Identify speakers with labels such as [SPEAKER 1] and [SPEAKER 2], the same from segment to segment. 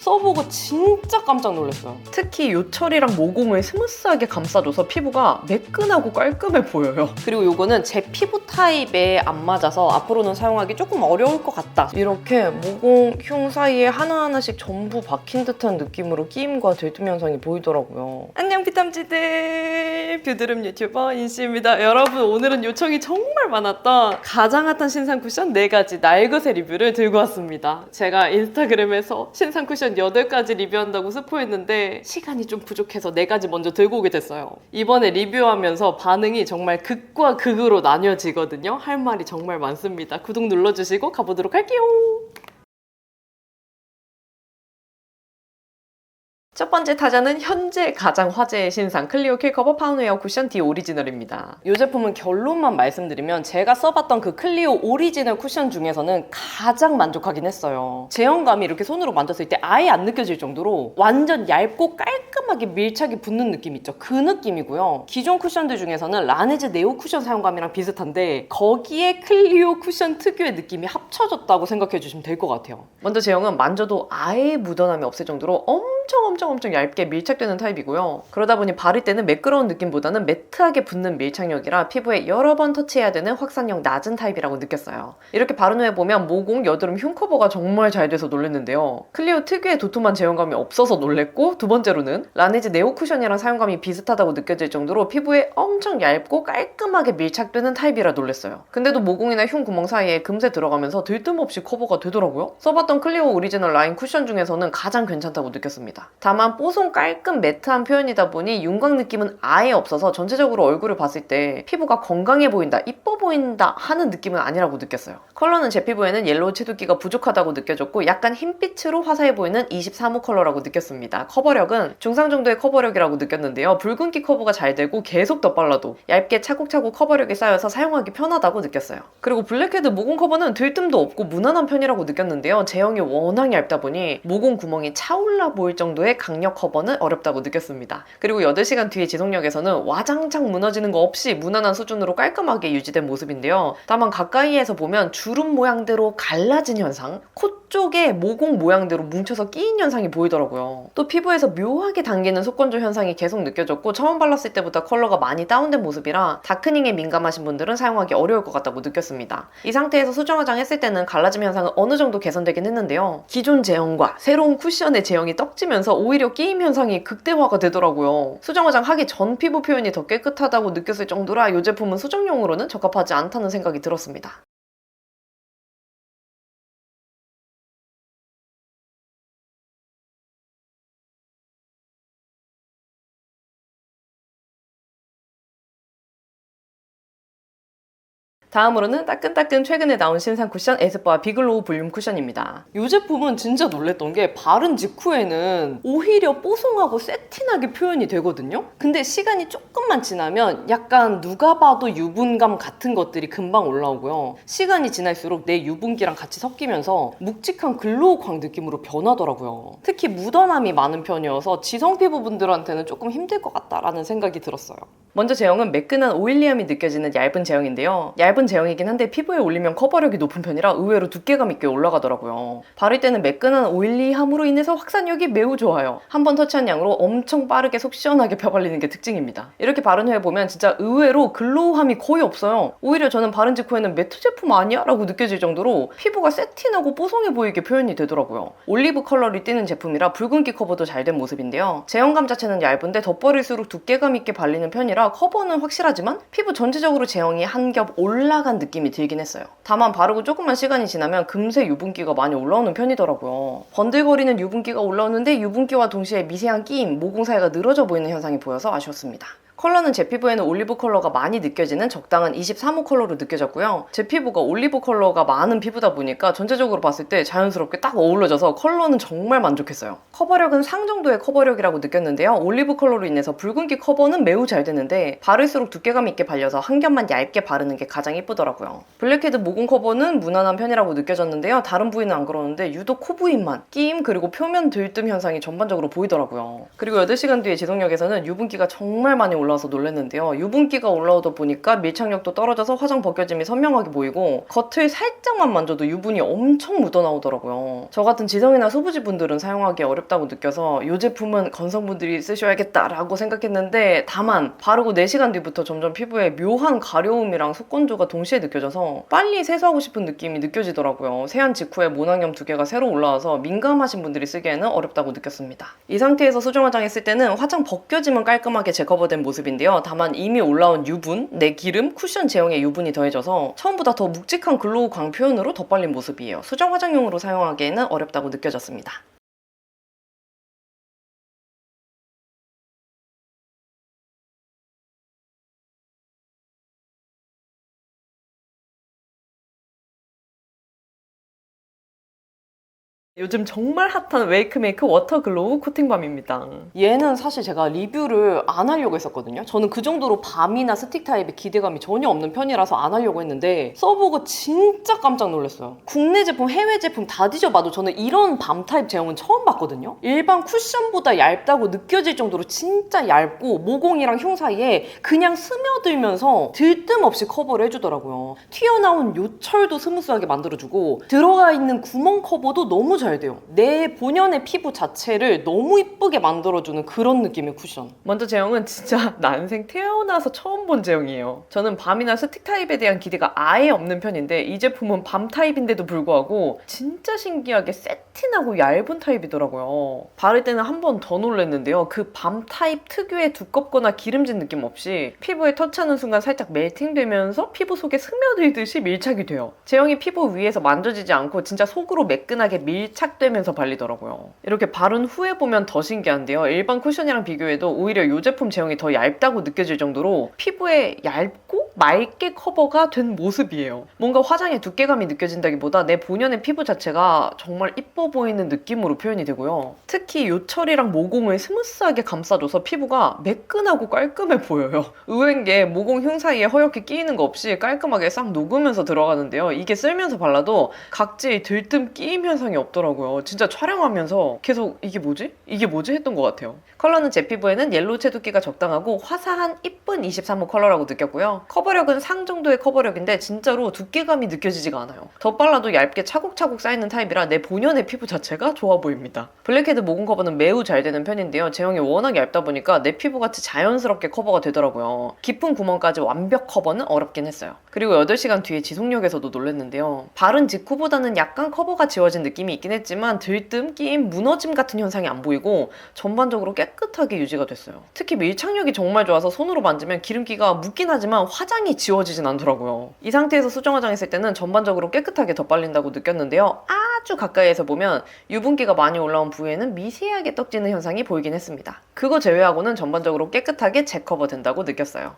[SPEAKER 1] 써보고 진짜 깜짝 놀랐어요.
[SPEAKER 2] 특히 요철이랑 모공을 스무스하게 감싸줘서 피부가 매끈하고 깔끔해 보여요.
[SPEAKER 1] 그리고 요거는 제 피부 타입에 안 맞아서 앞으로는 사용하기 조금 어려울 것 같다.
[SPEAKER 2] 이렇게 모공, 흉 사이에 하나하나씩 전부 박힌 듯한 느낌으로 끼임과 들뜸 현상이 보이더라고요.
[SPEAKER 1] 안녕 피탐지들, 뷰드름 유튜버 인씨입니다. 여러분, 오늘은 요청이 정말 많았던 가장 핫한 신상 쿠션 4가지 날것의 리뷰를 들고 왔습니다. 제가 인스타그램에서 신상 쿠션 8가지 리뷰한다고 스포했는데 시간이 좀 부족해서 4가지 먼저 들고 오게 됐어요. 이번에 리뷰하면서 반응이 정말 극과 극으로 나뉘어지거든요. 할 말이 정말 많습니다. 구독 눌러주시고 가보도록 할게요.
[SPEAKER 2] 첫 번째 타자는 현재 가장 화제의 신상 클리오 킬커버 파운웨어 쿠션 D 오리지널입니다.
[SPEAKER 1] 이 제품은 결론만 말씀드리면 제가 써봤던 그 클리오 오리지널 쿠션 중에서는 가장 만족하긴 했어요. 제형감이 이렇게 손으로 만졌을 때 아예 안 느껴질 정도로 완전 얇고 깔끔하게 밀착이 붙는 느낌 있죠? 그 느낌이고요. 기존 쿠션들 중에서는 라네즈 네오 쿠션 사용감이랑 비슷한데 거기에 클리오 쿠션 특유의 느낌이 합쳐졌다고 생각해 주시면 될 것 같아요.
[SPEAKER 2] 먼저 제형은 만져도 아예 묻어남이 없을 정도로 엄청 얇게 밀착되는 타입이고요. 그러다 보니 바를 때는 매끄러운 느낌보다는 매트하게 붙는 밀착력이라 피부에 여러 번 터치해야 되는 확산력 낮은 타입이라고 느꼈어요. 이렇게 바른 후에 보면 모공, 여드름, 흉 커버가 정말 잘 돼서 놀랐는데요. 클리오 특유의 도톰한 제형감이 없어서 놀랬고, 두 번째로는 라네즈 네오 쿠션이랑 사용감이 비슷하다고 느껴질 정도로 피부에 엄청 얇고 깔끔하게 밀착되는 타입이라 놀랐어요. 근데도 모공이나 흉 구멍 사이에 금세 들어가면서 들뜸 없이 커버가 되더라고요. 써봤던 클리오 오리지널 라인 쿠션 중에서는 가장 괜찮다고 느꼈습니다. 다만 뽀송 깔끔 매트한 표현이다 보니 윤곽 느낌은 아예 없어서 전체적으로 얼굴을 봤을 때 피부가 건강해 보인다, 이뻐 보인다 하는 느낌은 아니라고 느꼈어요. 컬러는 제 피부에는 옐로우 채도기가 부족하다고 느껴졌고 약간 흰빛으로 화사해 보이는 23호 컬러라고 느꼈습니다. 커버력은 중상 정도의 커버력이라고 느꼈는데요. 붉은기 커버가 잘 되고 계속 덧발라도 얇게 차곡차곡 커버력이 쌓여서 사용하기 편하다고 느꼈어요. 그리고 블랙헤드 모공 커버는 들뜸도 없고 무난한 편이라고 느꼈는데요. 제형이 워낙 얇다 보니 모공 구멍이 차올라 보일 정도의 강력 커버는 어렵다고 느꼈습니다. 그리고 8시간 뒤의 지속력에서는 와장창 무너지는 거 없이 무난한 수준으로 깔끔하게 유지된 모습인데요. 다만 가까이에서 보면 주름 모양대로 갈라진 현상, 코 쪽에 모공 모양대로 뭉쳐서 끼인 현상이 보이더라고요. 또 피부에서 묘하게 당기는 속건조 현상이 계속 느껴졌고 처음 발랐을 때보다 컬러가 많이 다운된 모습이라 다크닝에 민감하신 분들은 사용하기 어려울 것 같다고 느꼈습니다. 이 상태에서 수정 화장했을 때는 갈라짐 현상은 어느 정도 개선되긴 했는데요. 기존 제형과 새로운 쿠션의 제형이 떡지면서 오히려 끼임 현상이 극대화가 되더라고요. 수정 화장 하기 전 피부 표현이 더 깨끗하다고 느꼈을 정도라 이 제품은 수정용으로는 적합하지 않다는 생각이 들었습니다. 다음으로는 따끈따끈 최근에 나온 신상 쿠션 에스쁘아 비글로우 볼륨 쿠션입니다.
[SPEAKER 1] 이 제품은 진짜 놀랬던 게 바른 직후에는 오히려 뽀송하고 세틴하게 표현이 되거든요? 근데 시간이 조금만 지나면 약간 누가 봐도 유분감 같은 것들이 금방 올라오고요. 시간이 지날수록 내 유분기랑 같이 섞이면서 묵직한 글로우 광 느낌으로 변하더라고요. 특히 묻어남이 많은 편이어서 지성 피부분들한테는 조금 힘들 것 같다라는 생각이 들었어요.
[SPEAKER 2] 먼저 제형은 매끈한 오일리함이 느껴지는 얇은 제형인데요. 얇은 제형이긴 한데 피부에 올리면 커버력이 높은 편이라 의외로 두께감 있게 올라가더라고요. 바를 때는 매끈한 오일리함으로 인해서 확산력이 매우 좋아요. 한 번 터치한 양으로 엄청 빠르게 속 시원하게 펴발리는 게 특징입니다. 이렇게 바른 후에 보면 진짜 의외로 글로우함이 거의 없어요. 오히려 저는 바른 직후에는 매트 제품 아니야? 라고 느껴질 정도로 피부가 세틴하고 뽀송해 보이게 표현이 되더라고요. 올리브 컬러를 띠는 제품이라 붉은기 커버도 잘 된 모습인데요. 제형감 자체는 얇은데 덧버릴수록 두께감 있게 발리는 편이라 커버는 확실하지만 피부 전체적으로 제형이 한 겹 올라간 느낌이 들긴 했어요. 다만 바르고 조금만 시간이 지나면 금세 유분기가 많이 올라오는 편이더라고요. 번들거리는 유분기가 올라오는데 유분기와 동시에 미세한 끼임, 모공 사이가 늘어져 보이는 현상이 보여서 아쉬웠습니다. 컬러는 제 피부에는 올리브 컬러가 많이 느껴지는 적당한 23호 컬러로 느껴졌고요. 제 피부가 올리브 컬러가 많은 피부다 보니까 전체적으로 봤을 때 자연스럽게 딱 어우러져서 컬러는 정말 만족했어요. 커버력은 상 정도의 커버력이라고 느꼈는데요. 올리브 컬러로 인해서 붉은기 커버는 매우 잘 되는데 바를수록 두께감 있게 발려서 한 겹만 얇게 바르는 게 가장 예쁘더라고요. 블랙헤드 모공 커버는 무난한 편이라고 느껴졌는데요. 다른 부위는 안 그러는데 유독 코 부위만 끼임 그리고 표면 들뜸 현상이 전반적으로 보이더라고요. 그리고 8시간 뒤의 지속력에서는 유분기가 정말 많이 올라 올라와서 놀랐는데요. 유분기가 올라오다 보니까 밀착력도 떨어져서 화장 벗겨짐이 선명하게 보이고 겉을 살짝만 만져도 유분이 엄청 묻어나오더라고요. 저 같은 지성이나 소부지 분들은 사용하기 어렵다고 느껴서 이 제품은 건성분들이 쓰셔야겠다라고 생각했는데 다만 바르고 4시간 뒤부터 점점 피부에 묘한 가려움이랑 속건조가 동시에 느껴져서 빨리 세수하고 싶은 느낌이 느껴지더라고요. 세안 직후에 모낭염 2개가 새로 올라와서 민감하신 분들이 쓰기에는 어렵다고 느꼈습니다. 이 상태에서 수정 화장했을 때는 화장 벗겨짐은 깔끔하게 재커버된 모습인데요. 다만 이미 올라온 유분, 내 기름, 쿠션 제형의 유분이 더해져서 처음보다 더 묵직한 글로우 광 표현으로 덧발린 모습이에요. 수정 화장용으로 사용하기에는 어렵다고 느껴졌습니다. 요즘 정말 핫한 웨이크메이크 워터 글로우 코팅밤입니다. 얘는 사실 제가 리뷰를 안 하려고 했었거든요. 저는 그 정도로 밤이나 스틱 타입에 기대감이 전혀 없는 편이라서 안 하려고 했는데 써보고 진짜 깜짝 놀랐어요. 국내 제품, 해외 제품 다 뒤져봐도 저는 이런 밤 타입 제형은 처음 봤거든요. 일반 쿠션보다 얇다고 느껴질 정도로 진짜 얇고 모공이랑 흉 사이에 그냥 스며들면서 들뜸 없이 커버를 해주더라고요. 튀어나온 요철도 스무스하게 만들어주고 들어가 있는 구멍 커버도 너무 잘 돼요. 내 본연의 피부 자체를 너무 이쁘게 만들어주는 그런 느낌의 쿠션. 먼저 제형은 진짜 난생 태어나서 처음 본 제형이에요. 저는 밤이나 스틱 타입에 대한 기대가 아예 없는 편인데 이 제품은 밤 타입인데도 불구하고 진짜 신기하게 세틴하고 얇은 타입이더라고요. 바를 때는 한 번 더 놀랐는데요. 그 밤 타입 특유의 두껍거나 기름진 느낌 없이 피부에 터치하는 순간 살짝 멜팅되면서 피부 속에 스며들듯이 밀착이 돼요. 제형이 피부 위에서 만져지지 않고 진짜 속으로 매끈하게 밀착되면서 발리더라고요. 이렇게 바른 후에 보면 더 신기한데요. 일반 쿠션이랑 비교해도 오히려 이 제품 제형이 더 얇다고 느껴질 정도로 피부에 얇고 맑게 커버가 된 모습이에요. 뭔가 화장의 두께감이 느껴진다기보다 내 본연의 피부 자체가 정말 이뻐 보이는 느낌으로 표현이 되고요. 특히 요철이랑 모공을 스무스하게 감싸줘서 피부가 매끈하고 깔끔해 보여요. 의외인 게 모공 흉 사이에 허옇게 끼이는 거 없이 깔끔하게 싹 녹으면서 들어가는데요. 이게 쓸면서 발라도 각질 들뜸 끼임 현상이 없더라고요. 진짜 촬영하면서 계속 이게 뭐지? 이게 뭐지? 했던 것 같아요. 컬러는 제 피부에는 옐로우 채도끼가 적당하고 화사한 이쁜 23호 컬러라고 느꼈고요. 커버력은 상 정도의 커버력인데 진짜로 두께감이 느껴지지가 않아요. 덧발라도 얇게 차곡차곡 쌓이는 타입이라 내 본연의 피부 자체가 좋아 보입니다. 블랙헤드 모공 커버는 매우 잘 되는 편인데요. 제형이 워낙 얇다 보니까 내 피부같이 자연스럽게 커버가 되더라고요. 깊은 구멍까지 완벽 커버는 어렵긴 했어요. 그리고 8시간 뒤에 지속력에서도 놀랐는데요. 바른 직후보다는 약간 커버가 지워진 느낌이 있긴 했지만 들뜸, 끼임, 무너짐 같은 현상이 안 보이고 전반적으로 깨끗하게 유지가 됐어요. 특히 밀착력이 정말 좋아서 손으로 만지면 기름기가 묻긴 하지만 화장이 지워지진 않더라고요. 이 상태에서 수정 화장했을 때는 전반적으로 깨끗하게 덧발린다고 느꼈는데요. 아주 가까이에서 보면 유분기가 많이 올라온 부위에는 미세하게 떡지는 현상이 보이긴 했습니다. 그거 제외하고는 전반적으로 깨끗하게 재커버 된다고 느꼈어요.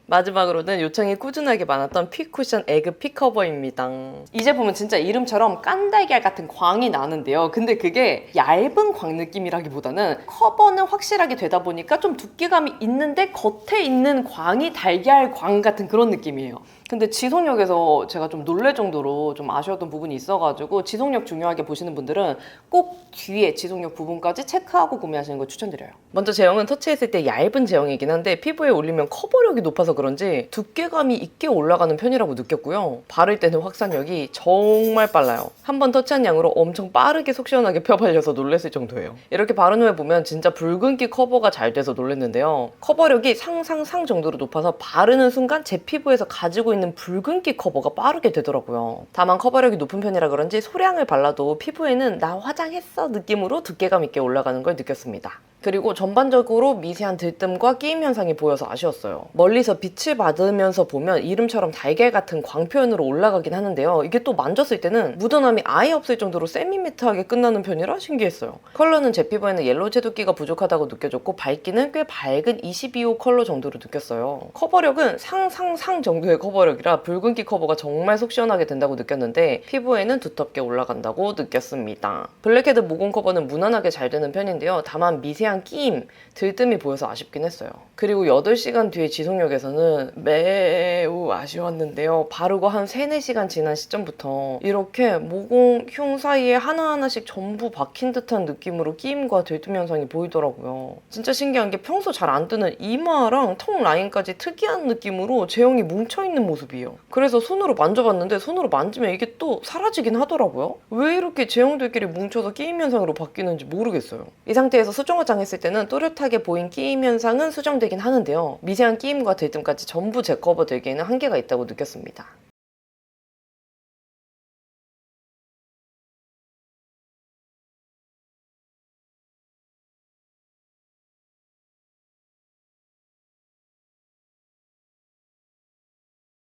[SPEAKER 2] 마지막으로는 요청이 꾸준하게 많았던 픽쿠션 에그 픽커버입니다. 이 제품은 진짜 이름처럼 깐달걀 같은 광이 나는데요. 근데 그게 얇은 광 느낌이라기보다는 커버는 확실하게 되다 보니까 좀 두께감이 있는데 겉에 있는 광이 달걀 광 같은 그런 느낌이에요. 근데 지속력에서 제가 좀 놀랄 정도로 좀 아쉬웠던 부분이 있어가지고 지속력 중요하게 보시는 분들은 꼭 뒤에 지속력 부분까지 체크하고 구매하시는 걸 추천드려요. 먼저 제형은 터치했을 때 얇은 제형이긴 한데 피부에 올리면 커버력이 높아서 그런지 두께감이 있게 올라가는 편이라고 느꼈고요. 바를 때는 확산력이 정말 빨라요. 한 번 터치한 양으로 엄청 빠르게 속 시원하게 펴발려서 놀랐을 정도예요. 이렇게 바른 후에 보면 진짜 붉은기 커버가 잘 돼서 놀랐는데요. 커버력이 상상상 정도로 높아서 바르는 순간 제 피부에서 가지고 있는 붉은기 커버가 빠르게 되더라고요. 다만 커버력이 높은 편이라 그런지 소량을 발라도 피부에는 나 화장했어 느낌으로 두께감 있게 올라가는 걸 느꼈습니다. 그리고 전반적으로 미세한 들뜸과 끼임 현상이 보여서 아쉬웠어요. 멀리서 빛을 받으면서 보면 이름처럼 달걀 같은 광 표현으로 올라가긴 하는데요. 이게 또 만졌을 때는 묻어남이 아예 없을 정도로 세미매트하게 끝나는 편이라 신기했어요. 컬러는 제 피부에는 옐로우 채도끼가 부족하다고 느껴졌고 밝기는 꽤 밝은 22호 컬러 정도로 느꼈어요. 커버력은 상상상 정도의 커버력이라 붉은기 커버가 정말 속 시원하게 된다고 느꼈는데 피부에는 두텁게 올라간다고 느꼈습니다. 블랙헤드 모공 커버는 무난하게 잘 되는 편인데요. 다만 미세한 약간 끼임, 들뜸이 보여서 아쉽긴 했어요. 그리고 8시간 뒤에 지속력에서는 매우 아쉬웠는데요. 바르고 한 3, 4시간 지난 시점부터 이렇게 모공, 흉 사이에 하나하나씩 전부 박힌 듯한 느낌으로 끼임과 들뜸 현상이 보이더라고요. 진짜 신기한 게 평소 잘 안 뜨는 이마랑 턱 라인까지 특이한 느낌으로 제형이 뭉쳐있는 모습이에요. 그래서 손으로 만져봤는데 손으로 만지면 이게 또 사라지긴 하더라고요. 왜 이렇게 제형들끼리 뭉쳐서 끼임 현상으로 바뀌는지 모르겠어요. 이 상태에서 수정 화장했을 때는 또렷하게 보인 끼임 현상은 수정되긴 하는데요. 미세한 끼임과 들뜸까지 전부 재커버 되기에는 한계가 있다고 느꼈습니다.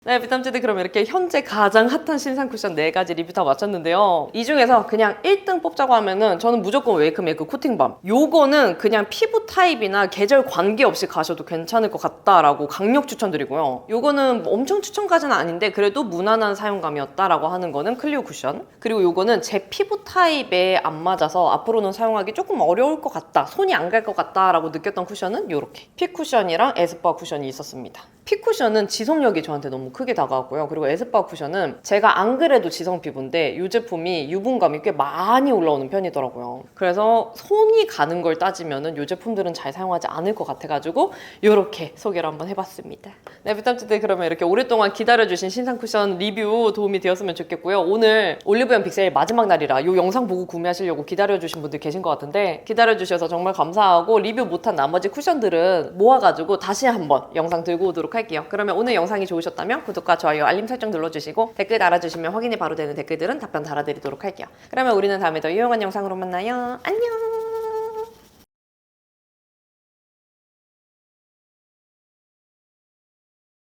[SPEAKER 1] 네, 비탐지드 그럼 이렇게 현재 가장 핫한 신상 쿠션 4가지 리뷰 다 마쳤는데요. 이 중에서 그냥 1등 뽑자고 하면은 저는 무조건 웨이크메이크 코팅밤. 요거는 그냥 피부 타입이나 계절 관계없이 가셔도 괜찮을 것 같다라고 강력 추천드리고요. 요거는 뭐 엄청 추천까지는 아닌데 그래도 무난한 사용감이었다라고 하는 거는 클리오 쿠션. 그리고 요거는 제 피부 타입에 안 맞아서 앞으로는 사용하기 조금 어려울 것 같다, 손이 안 갈 것 같다라고 느꼈던 쿠션은 요렇게 픽 쿠션이랑 에스쁘아 쿠션이 있었습니다. 픽 쿠션은 지속력이 저한테 너무 크게 다가왔고요. 그리고 에스쁘아 쿠션은 제가 안 그래도 지성 피부인데 이 제품이 유분감이 꽤 많이 올라오는 편이더라고요. 그래서 손이 가는 걸 따지면은 이 제품들은 잘 사용하지 않을 것 같아가지고 이렇게 소개를 한번 해봤습니다. 네, 비탐지들 그러면 이렇게 오랫동안 기다려주신 신상 쿠션 리뷰 도움이 되었으면 좋겠고요. 오늘 올리브영 빅세일 마지막 날이라 이 영상 보고 구매하시려고 기다려주신 분들 계신 것 같은데 기다려주셔서 정말 감사하고 리뷰 못한 나머지 쿠션들은 모아가지고 다시 한번 영상 들고 오도록 할게요. 그러면 오늘 영상이 좋으셨다면 구독과 좋아요, 알림 설정 눌러주시고 댓글 달아주시면 확인이 바로 되는 댓글들은 답변 달아드리도록 할게요. 그러면 우리는 다음에 더 유용한 영상으로 만나요. 안녕!